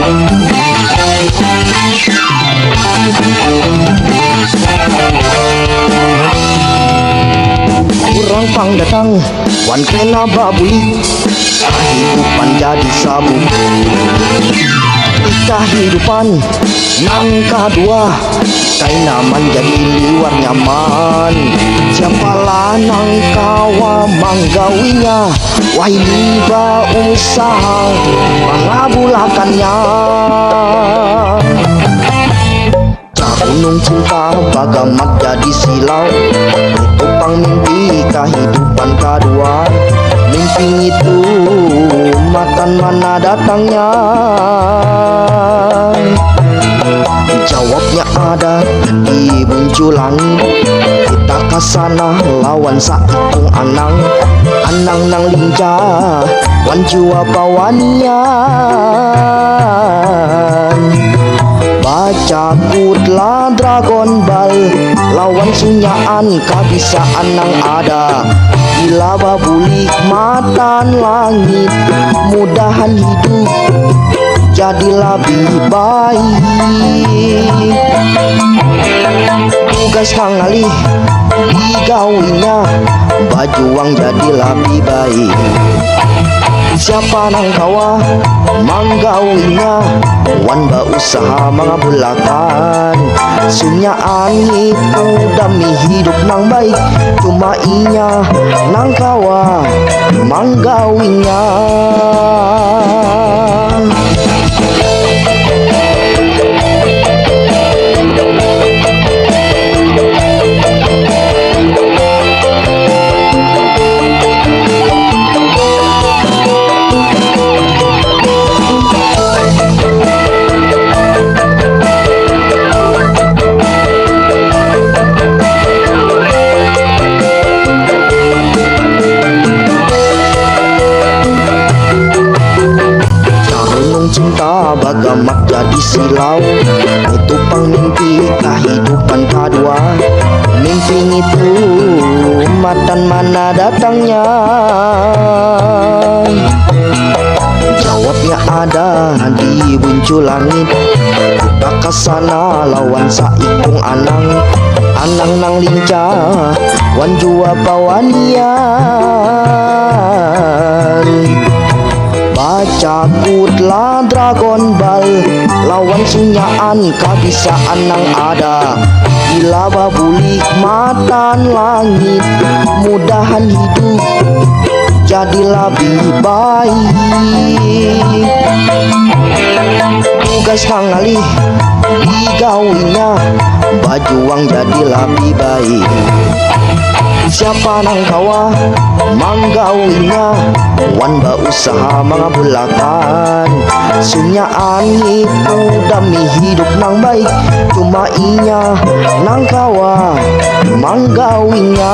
Kurang pang datang wan kena babuli, kehidupan jadi sabu. Kehidupan nang kedua kaina menjadi liwar nyaman. Siapalah nang kawa manggawinya, wahai liba usaha mengabulakannya. Gunung cinta bagamat jadi silau, tupang mimpi kehidupan kedua. Mimpi itu makan mana datangnya? Jawabnya ada di buncul langit. Kita kesana lawan saitung anang, anang nang lincah wan jua bawanian. Baca kutlah Dragon Ball lawan sunyaan kabisaan nang ada. Bila babuli matan langit, mudahan hidup jadi lebih baik. Tugas mangalih digawinya, bajuang jadi lebih baik. Siapa nang kawa manggawinya, wan ba usaha mengabulakan. Sunyaan itu demi hidup nang baik, cuma inya nang kawa manggawinya. Cinta bagamat jadi silau, itu pang mimpi kehidupan kedua. Mimpi itu matan mana datangnya? Jawabnya ada di buncul langit. Kita kesana lawan saitung anang, anang nang lincah wan jua bawanian. Baca kutlah Dragon Ball lawan sunyaan kabisaan nang ada. Bila babuli matan langit, mudahan hidup jadi lebih baik. Tugas mangalih digawinya, bajuang jadi lebih baik. Siapa nang kawa manggawinya, wan ba usaha mengabulakan. Sunyaan itu demi hidup nang baik, cuma inya nang kawa manggawinya.